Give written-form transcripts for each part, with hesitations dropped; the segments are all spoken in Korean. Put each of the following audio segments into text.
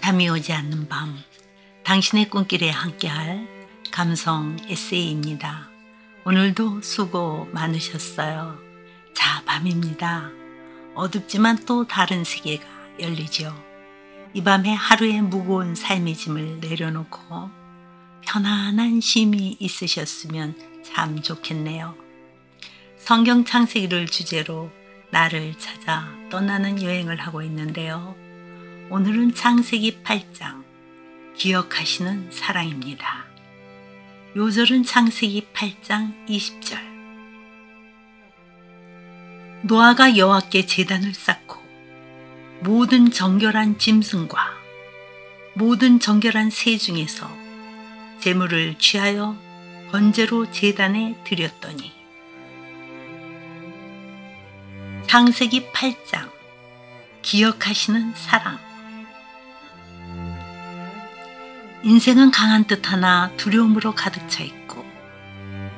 잠이 오지 않는 밤, 당신의 꿈길에 함께할 감성 에세이입니다. 오늘도 수고 많으셨어요. 자, 밤입니다. 어둡지만 또 다른 세계가 열리죠. 이 밤에 하루의 무거운 삶의 짐을 내려놓고 편안한 쉼이 있으셨으면 참 좋겠네요. 성경 창세기를 주제로 나를 찾아 떠나는 여행을 하고 있는데요. 오늘은 창세기 8장 기억하시는 사랑입니다. 요절은 창세기 8장 20절. 노아가 여호와께 제단을 쌓고 모든 정결한 짐승과 모든 정결한 새 중에서 제물을 취하여 번제로 제단에 드렸더니. 창세기 8장 기억하시는 사랑. 인생은 강한 뜻 하나 두려움으로 가득 차 있고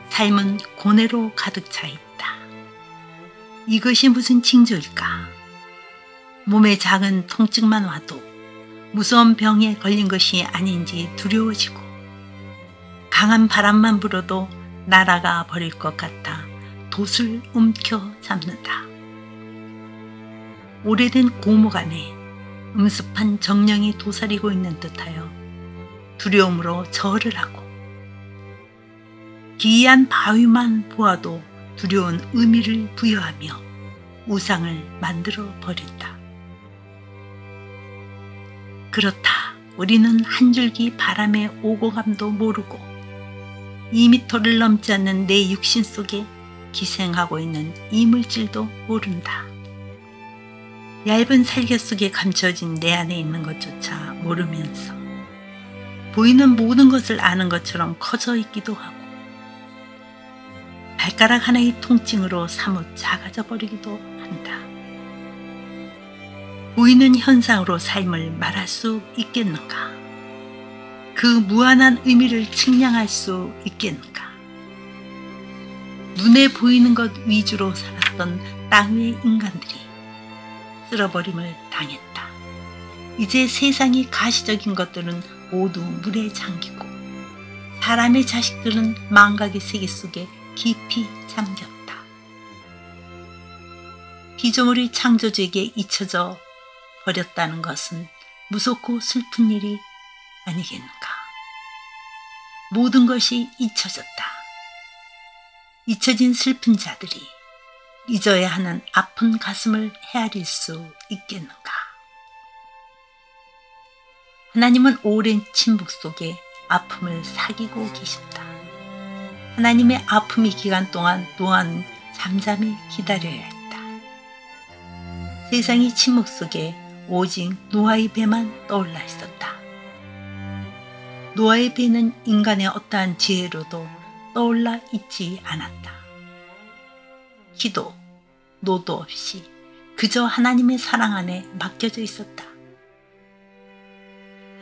삶은 고뇌로 가득 차 있다. 이것이 무슨 징조일까? 몸에 작은 통증만 와도 무서운 병에 걸린 것이 아닌지 두려워지고 강한 바람만 불어도 날아가 버릴 것 같아 돛을 움켜잡는다. 오래된 고목 안에 음습한 정령이 도사리고 있는 듯하여 두려움으로 절을 하고 기이한 바위만 보아도 두려운 의미를 부여하며 우상을 만들어 버린다. 그렇다. 우리는 한 줄기 바람의 오고감도 모르고 2미터를 넘지 않는 내 육신 속에 기생하고 있는 이물질도 모른다. 얇은 살개 속에 감춰진 내 안에 있는 것조차 모르면서 보이는 모든 것을 아는 것처럼 커져 있기도 하고 발가락 하나의 통증으로 사뭇 작아져 버리기도 한다. 보이는 현상으로 삶을 말할 수 있겠는가? 그 무한한 의미를 측량할 수 있겠는가? 눈에 보이는 것 위주로 살았던 땅 위의 인간들이 쓸어버림을 당했다. 이제 세상이 가시적인 것들은 모두 물에 잠기고 사람의 자식들은 망각의 세계 속에 깊이 잠겼다. 피조물이 창조주에게 잊혀져 버렸다는 것은 무섭고 슬픈 일이 아니겠는가? 모든 것이 잊혀졌다. 잊혀진 슬픈 자들이 잊어야 하는 아픈 가슴을 헤아릴 수 있겠는가? 하나님은 오랜 침묵 속에 아픔을 사귀고 계신다. 하나님의 아픔의 기간 동안 노아는 잠잠히 기다려야 했다. 세상이 침묵 속에 오직 노아의 배만 떠올라 있었다. 노아의 배는 인간의 어떠한 지혜로도 떠올라 있지 않았다. 기도, 노도 없이 그저 하나님의 사랑 안에 맡겨져 있었다.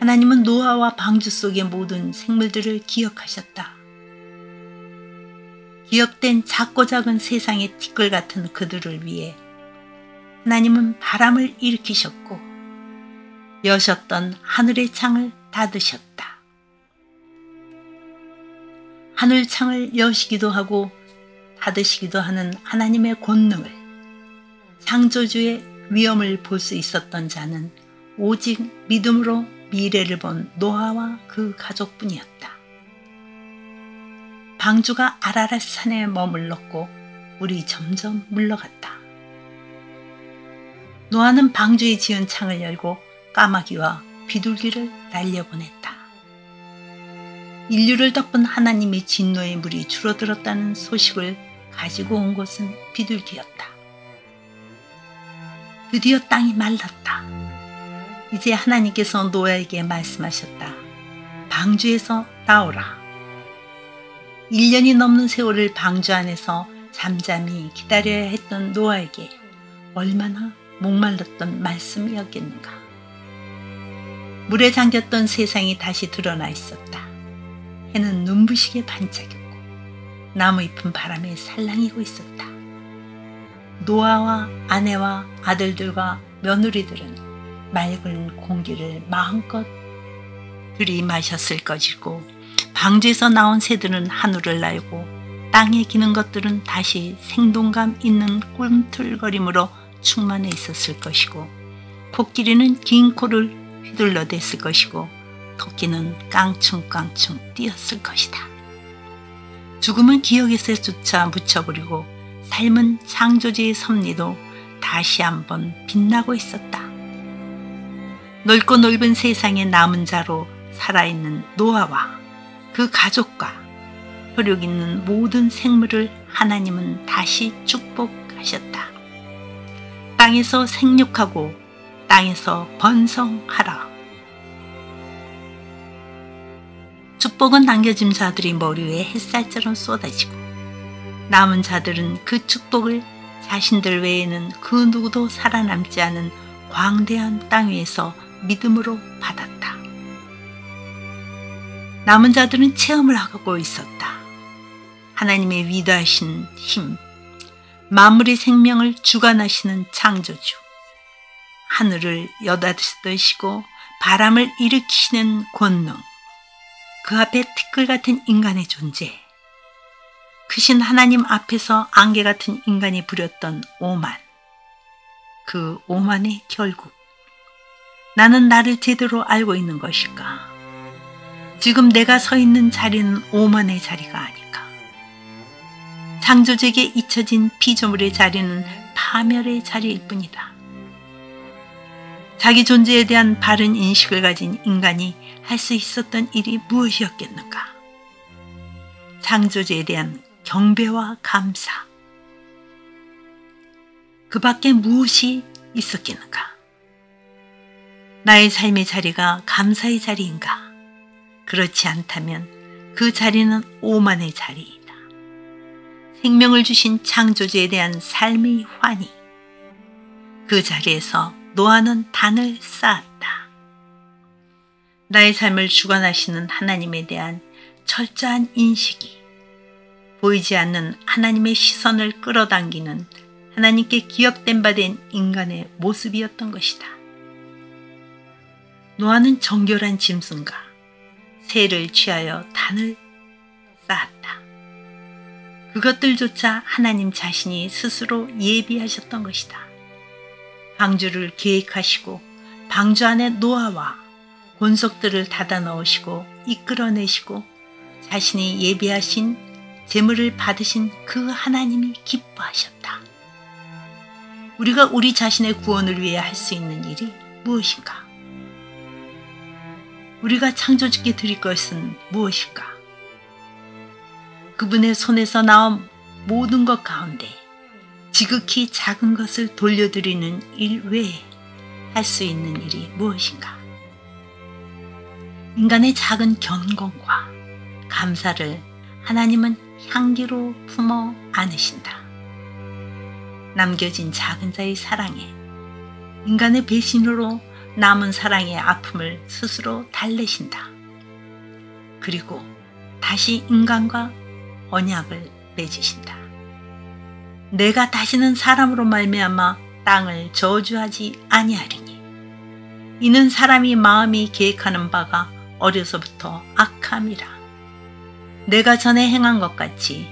하나님은 노아와 방주 속의 모든 생물들을 기억하셨다. 기억된 작고 작은 세상의 티끌 같은 그들을 위해 하나님은 바람을 일으키셨고 여셨던 하늘의 창을 닫으셨다. 하늘 창을 여시기도 하고 닫으시기도 하는 하나님의 권능을, 창조주의 위엄을 볼 수 있었던 자는 오직 믿음으로 미래를 본 노아와 그 가족뿐이었다. 방주가 아라랏 산에 머물렀고 물이 점점 물러갔다. 노아는 방주에 지은 창을 열고 까마귀와 비둘기를 날려보냈다. 인류를 덮은 하나님의 진노의 물이 줄어들었다는 소식을 가지고 온 것은 비둘기였다. 드디어 땅이 말랐다. 이제 하나님께서 노아에게 말씀하셨다. 방주에서 나오라. 1년이 넘는 세월을 방주 안에서 잠잠히 기다려야 했던 노아에게 얼마나 목말랐던 말씀이었겠는가. 물에 잠겼던 세상이 다시 드러나 있었다. 해는 눈부시게 반짝였고 나무잎은 바람에 살랑이고 있었다. 노아와 아내와 아들들과 며느리들은 맑은 공기를 마음껏 들이마셨을 것이고 방주에서 나온 새들은 하늘을 날고 땅에 기는 것들은 다시 생동감 있는 꿈틀거림으로 충만해 있었을 것이고 코끼리는 긴 코를 휘둘러댔을 것이고 토끼는 깡충깡충 뛰었을 것이다. 죽음은 기억에서조차 묻혀버리고 삶은 창조주의 섭리도 다시 한번 빛나고 있었다. 넓고 넓은 세상의 남은 자로 살아있는 노아와 그 가족과 혈육 있는 모든 생물을 하나님은 다시 축복하셨다. 땅에서 생육하고 땅에서 번성하라. 축복은 남겨진 자들의 머리 위에 햇살처럼 쏟아지고 남은 자들은 그 축복을 자신들 외에는 그 누구도 살아남지 않은 광대한 땅 위에서 믿음으로 받았다. 남은 자들은 체험을 하고 있었다. 하나님의 위대하신 힘, 만물의 생명을 주관하시는 창조주, 하늘을 여닫으시고 바람을 일으키시는 권능, 그 앞에 티끌 같은 인간의 존재, 크신 하나님 앞에서 안개 같은 인간이 부렸던 오만, 그 오만의 결국, 나는 나를 제대로 알고 있는 것일까? 지금 내가 서 있는 자리는 오만의 자리가 아닐까? 창조주에게 잊혀진 피조물의 자리는 파멸의 자리일 뿐이다. 자기 존재에 대한 바른 인식을 가진 인간이 할 수 있었던 일이 무엇이었겠는가? 창조주에 대한 경배와 감사. 그 밖에 무엇이 있었겠는가? 나의 삶의 자리가 감사의 자리인가? 그렇지 않다면 그 자리는 오만의 자리이다. 생명을 주신 창조주에 대한 삶의 환희. 그 자리에서 노아는 단을 쌓았다. 나의 삶을 주관하시는 하나님에 대한 철저한 인식이 보이지 않는 하나님의 시선을 끌어당기는 하나님께 기억된 바 된 인간의 모습이었던 것이다. 노아는 정결한 짐승과 새를 취하여 단을 쌓았다. 그것들조차 하나님 자신이 스스로 예비하셨던 것이다. 방주를 계획하시고 방주 안에 노아와 본속들을 닫아 넣으시고 이끌어내시고 자신이 예비하신 제물을 받으신 그 하나님이 기뻐하셨다. 우리가 우리 자신의 구원을 위해 할 수 있는 일이 무엇인가? 우리가 창조주께 드릴 것은 무엇일까? 그분의 손에서 나온 모든 것 가운데 지극히 작은 것을 돌려드리는 일 외에 할 수 있는 일이 무엇인가? 인간의 작은 견공과 감사를 하나님은 향기로 품어 안으신다. 남겨진 작은 자의 사랑에 인간의 배신으로 남은 사랑의 아픔을 스스로 달래신다. 그리고 다시 인간과 언약을 맺으신다. 내가 다시는 사람으로 말미암아 땅을 저주하지 아니하리니 이는 사람이 마음이 계획하는 바가 어려서부터 악함이라. 내가 전에 행한 것 같이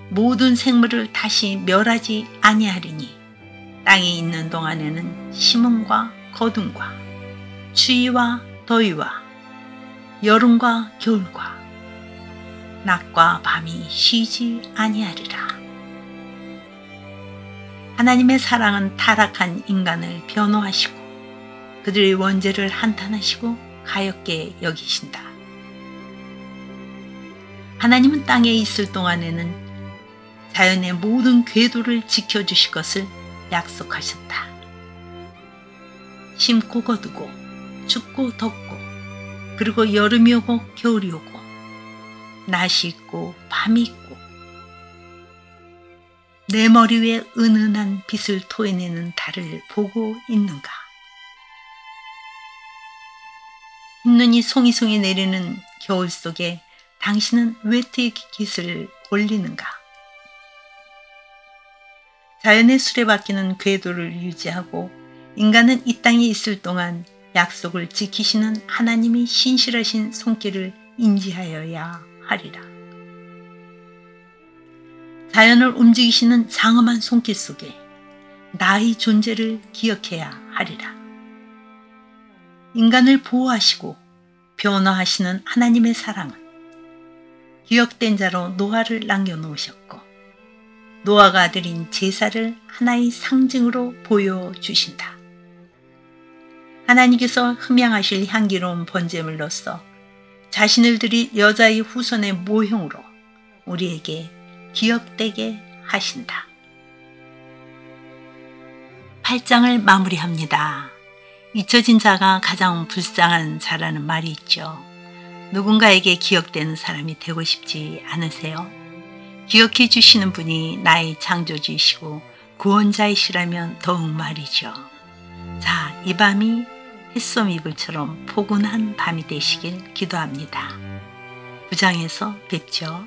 모든 생물을 다시 멸하지 아니하리니 땅에 있는 동안에는 심음과 거둠과 추위와 더위와 여름과 겨울과 낮과 밤이 쉬지 아니하리라. 하나님의 사랑은 타락한 인간을 변호하시고 그들의 원죄를 한탄하시고 가엾게 여기신다. 하나님은 땅에 있을 동안에는 자연의 모든 궤도를 지켜주실 것을 약속하셨다. 심고 거두고 춥고 덥고 그리고 여름이 오고 겨울이 오고 낮이 있고 밤이 있고 내 머리 위에 은은한 빛을 토해내는 달을 보고 있는가? 흰눈이 송이송이 내리는 겨울 속에 당신은 외투의 깃을 올리는가? 자연의 수레바퀴는 궤도를 유지하고 인간은 이 땅에 있을 동안 약속을 지키시는 하나님의 신실하신 손길을 인지하여야 하리라. 자연을 움직이시는 장엄한 손길 속에 나의 존재를 기억해야 하리라. 인간을 보호하시고 변화하시는 하나님의 사랑은 기억된 자로 노아를 남겨놓으셨고 노아가 드린 제사를 하나의 상징으로 보여주신다. 하나님께서 흠양하실 향기로운 번제물로서 자신을 드린 여자의 후손의 모형으로 우리에게 기억되게 하신다. 8장을 마무리합니다. 잊혀진 자가 가장 불쌍한 자라는 말이 있죠. 누군가에게 기억되는 사람이 되고 싶지 않으세요? 기억해 주시는 분이 나의 창조주이시고 구원자이시라면 더욱 말이죠. 자, 이 밤이 햇솜 이불처럼 포근한 밤이 되시길 기도합니다. 부장에서 뵙죠.